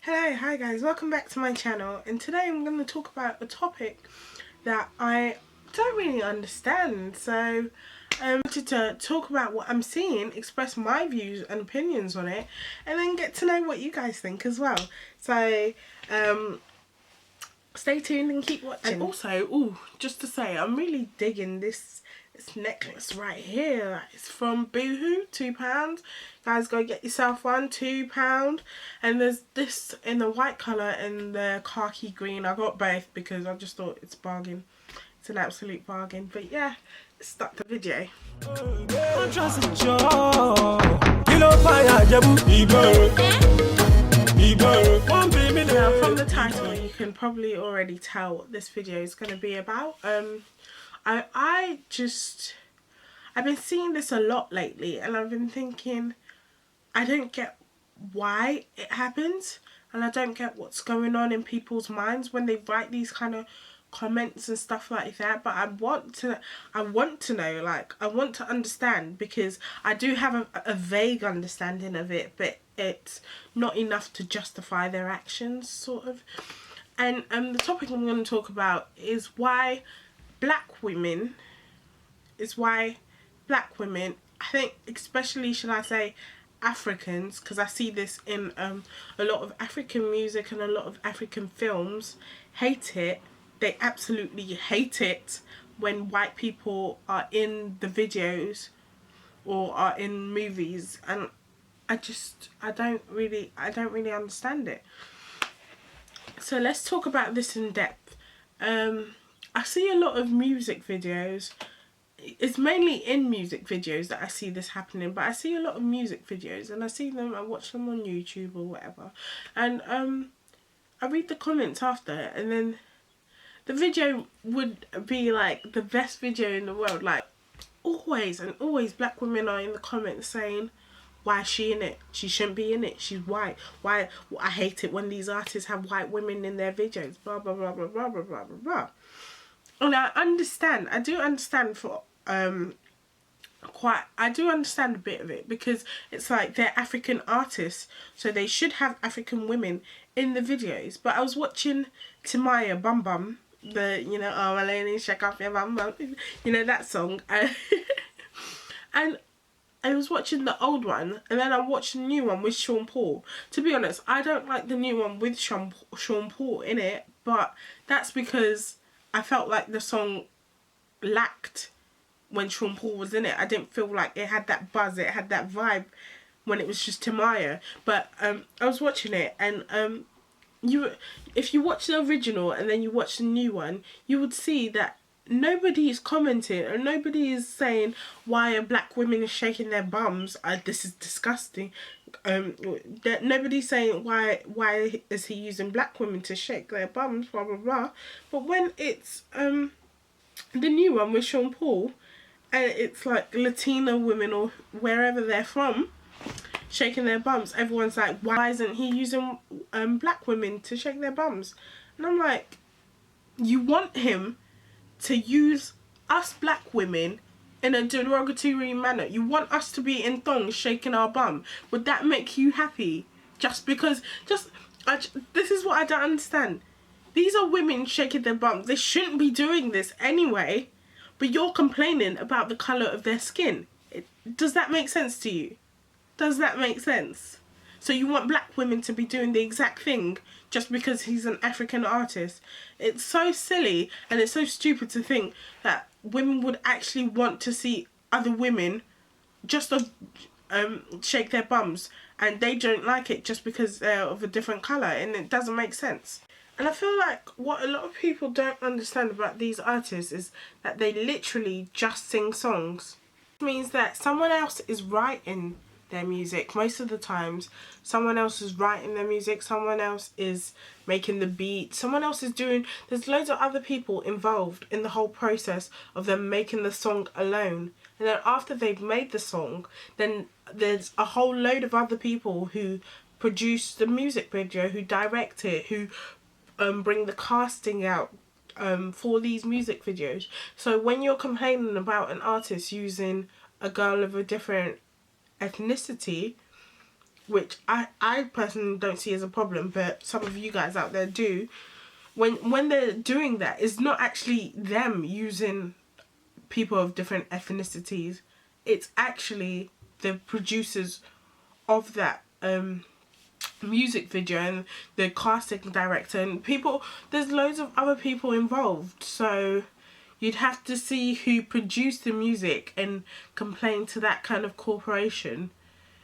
Hi guys, welcome back to my channel, and today I'm going to talk about a topic that I don't really understand. So I wanted to talk about what I'm seeing, express my views and opinions on it, and then get to know what you guys think as well. So stay tuned and keep watching. And also, just to say, I'm really digging this necklace right here. It's from Boohoo, £2. Guys, go get yourself one, £2. And there's this in the white colour and the khaki green. I got both because I just thought it's a bargain. It's an absolute bargain. But yeah, let's start the video. Now, from the title, you can probably already tell what this video is going to be about. I've been seeing this a lot lately, and I've been thinking, I don't get why it happens, and I don't get what's going on in people's minds when they write these kind of comments and stuff like that. But I want to know, like, I want to understand, because I do have a vague understanding of it, but it's not enough to justify their actions, sort of. And the topic I'm going to talk about is why black women, I think, especially, should I say, Africans, because I see this in a lot of African music and a lot of African films, hate it. They absolutely hate it when white people are in the videos or are in movies, and I don't really understand it. So let's talk about this in depth. I see a lot of music videos. It's mainly in music videos that I see this happening, but I see a lot of music videos, and I watch them on YouTube or whatever, and I read the comments after, and then the video would be like the best video in the world. Like, always black women are in the comments saying, why is she in it? She shouldn't be in it. She's white. Why? I hate it when these artists have white women in their videos. Blah blah blah blah blah blah blah blah blah. And I do understand for I do understand a bit of it, because it's like they're African artists, so they should have African women in the videos. But I was watching Timaya Bum Bum, oh my lady, shake off your bum bum, that song, and I was watching the old one, and then I watched the new one with Sean Paul. To be honest, I don't like the new one with Sean Paul in it, but that's because I felt like the song lacked when Sean Paul was in it. I didn't feel like it had that buzz, it had that vibe when it was just Timaya. But I was watching it, and if you watch the original and then you watch the new one, you would see that nobody is commenting and nobody is saying, why are black women shaking their bums? This is disgusting. Nobody's saying, why is he using black women to shake their bums, blah blah blah. But when it's the new one with Sean Paul, and it's like Latina women or wherever they're from shaking their bums, everyone's like, why isn't he using black women to shake their bums? And I'm like, you want him to use us black women in a derogatory manner? You want us to be in thongs shaking our bum? Would that make you happy? Just because, this is what I don't understand. These are women shaking their bums. They shouldn't be doing this anyway, but you're complaining about the colour of their skin. Does that make sense to you? Does that make sense? So you want black women to be doing the exact thing just because he's an African artist? It's so silly, and it's so stupid to think that women would actually want to see other women just shake their bums, and they don't like it just because they're of a different colour, and it doesn't make sense. And I feel like what a lot of people don't understand about these artists is that they literally just sing songs. It means that someone else is writing their music. Most of the times someone else is writing their music, someone else is making the beat, someone else is doing, there's loads of other people involved in the whole process of them making the song alone. And then after they've made the song, then there's a whole load of other people who produce the music video, who direct it, who bring the casting out for these music videos. So when you're complaining about an artist using a girl of a different ethnicity, which I personally don't see as a problem, but some of you guys out there do. When they're doing that, it's not actually them using people of different ethnicities. It's actually the producers of that music video and the casting director and people. There's loads of other people involved, so you'd have to see who produced the music and complain to that kind of corporation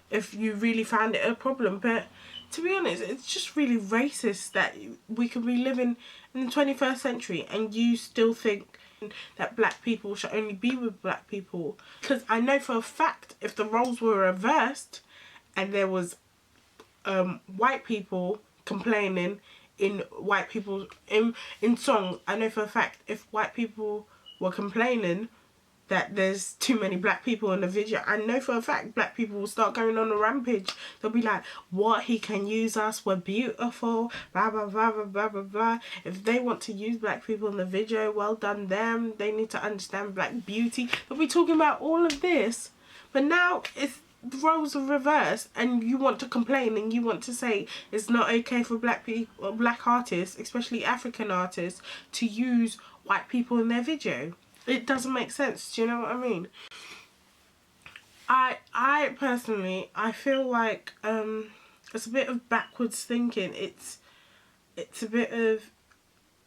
if you really found it a problem. But to be honest, it's just really racist that we could be living in the 21st century and you still think that black people should only be with black people. Because I know for a fact, if the roles were reversed and there was white people complaining in white people in songs, I know for a fact if white people were complaining that there's too many black people in the video, I know for a fact black people will start going on a rampage. They'll be like, what, he can use us, we're beautiful, blah blah blah blah blah blah blah. If they want to use black people in the video, well done them. They need to understand black beauty. They'll be talking about all of this. But now it's the roles are reversed and you want to complain and you want to say it's not okay for black people, black artists, especially African artists, to use white people in their video. It doesn't make sense. Do you know what I mean? I personally, I feel like it's a bit of backwards thinking. It's a bit of,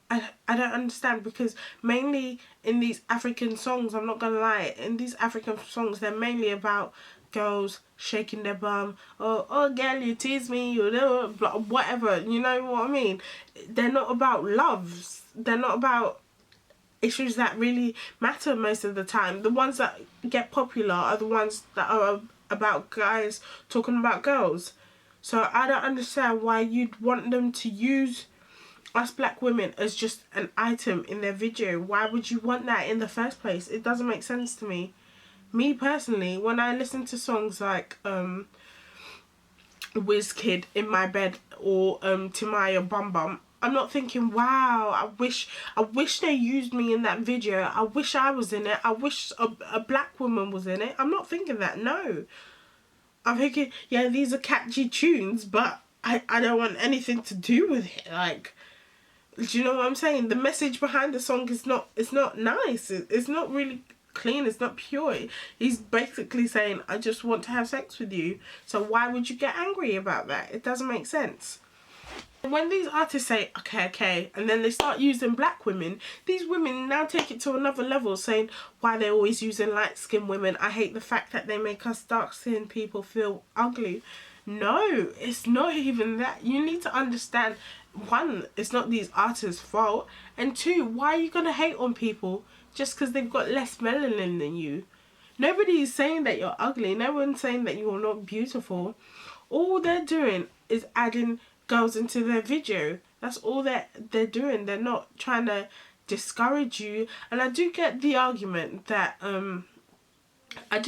I don't understand, because mainly in these African songs, I'm not gonna lie, in these African songs, they're mainly about girls shaking their bum, oh girl, you tease me, you know, whatever, you know what I mean? They're not about loves. They're not about issues that really matter most of the time. The ones that get popular are the ones that are about guys talking about girls. So I don't understand why you'd want them to use us black women as just an item in their video. Why would you want that in the first place? It doesn't make sense to me. Me personally, when I listen to songs like Wizkid in my bed or Timaya Bum Bum, I'm not thinking, wow, I wish they used me in that video. I wish I was in it. I wish a black woman was in it. I'm not thinking that, no. I'm thinking, yeah, these are catchy tunes, but I don't want anything to do with it. Like, do you know what I'm saying? The message behind the song is not, it's not nice. It's not really clean. It's not pure. He's basically saying, I just want to have sex with you. So why would you get angry about that? It doesn't make sense. When these artists say, okay, and then they start using black women, these women now take it to another level, saying why they're always using light-skinned women. I hate the fact that they make us dark-skinned people feel ugly. No, it's not even that. You need to understand, one, it's not these artists' fault, and two, why are you going to hate on people just because they've got less melanin than you? Nobody is saying that you're ugly. No one's saying that you're not beautiful. All they're doing is adding girls into their video. That's all they're doing. They're not trying to discourage you. And I do get the argument that and I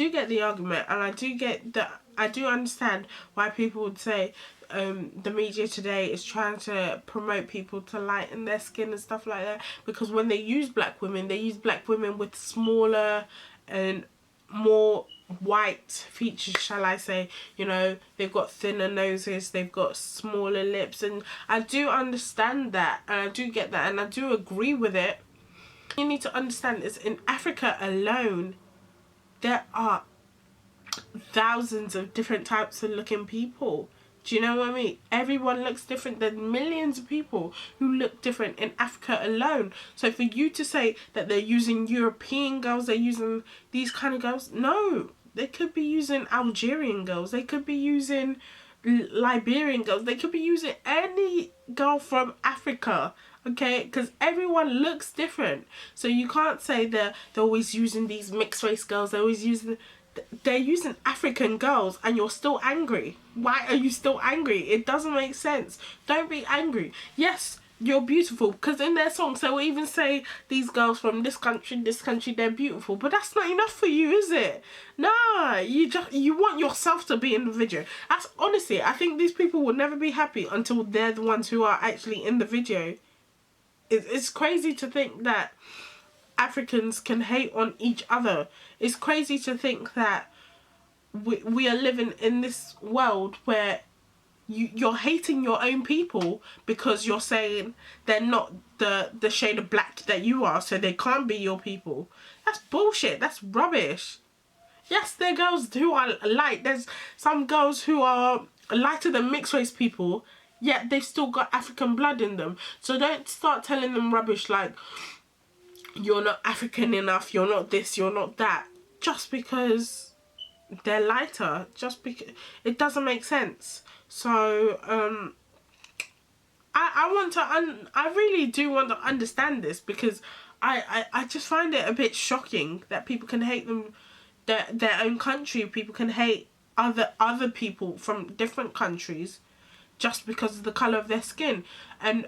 do understand why people would say the media today is trying to promote people to lighten their skin and stuff like that, because when they use black women, they use black women with smaller and more white features, shall I say. You know, they've got thinner noses, they've got smaller lips, and I do understand that, and I do get that, and I do agree with it. You need to understand is in Africa alone there are thousands of different types of looking people. Do you know what I mean? Everyone looks different. There's millions of people who look different in Africa alone. So for you to say that they're using European girls, they're using these kind of girls, no. They could be using Algerian girls. They could be using Liberian girls. They could be using any girl from Africa. Okay, because everyone looks different. So you can't say they're always using these mixed race girls. They're using African girls and you're still angry. Why are you still angry? It doesn't make sense. Don't be angry. Yes, you're beautiful, because in their songs they will even say these girls from this country, they're beautiful, but that's not enough for you, is it? Nah, you want yourself to be in the video. That's honestly, I think these people will never be happy until they're the ones who are actually in the video. It's crazy to think that Africans can hate on each other. It's crazy to think that we are living in this world where you're hating your own people because you're saying they're not the shade of black that you are, so they can't be your people. That's bullshit. That's rubbish. Yes, there are girls who are light. There's some girls who are lighter than mixed race people, yet they've still got African blood in them. So don't start telling them rubbish like, you're not African enough, you're not this, you're not that, just because they're lighter. Just because it doesn't make sense. So I really do want to understand this, because I just find it a bit shocking that people can hate their own country. People can hate other people from different countries just because of the colour of their skin. And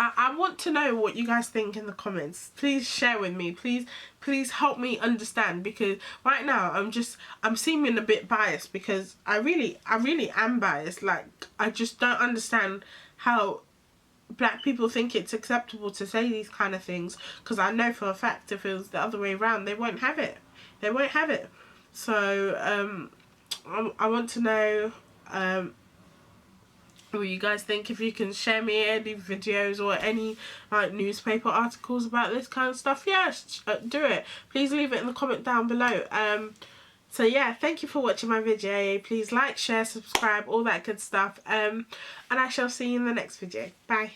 I want to know what you guys think in the comments. Please share with me. Please help me understand, because right now I'm seeming a bit biased, because I really am biased. Like, I just don't understand how black people think it's acceptable to say these kind of things, because I know for a fact if it was the other way around, they won't have it. They won't have it. So I want to know what you guys think. If you can share me any videos or any like newspaper articles about this kind of stuff, yeah, do it. Please leave it in the comment down below. So yeah, thank you for watching my video. Please like, share, subscribe, all that good stuff, and I shall see you in the next video. Bye.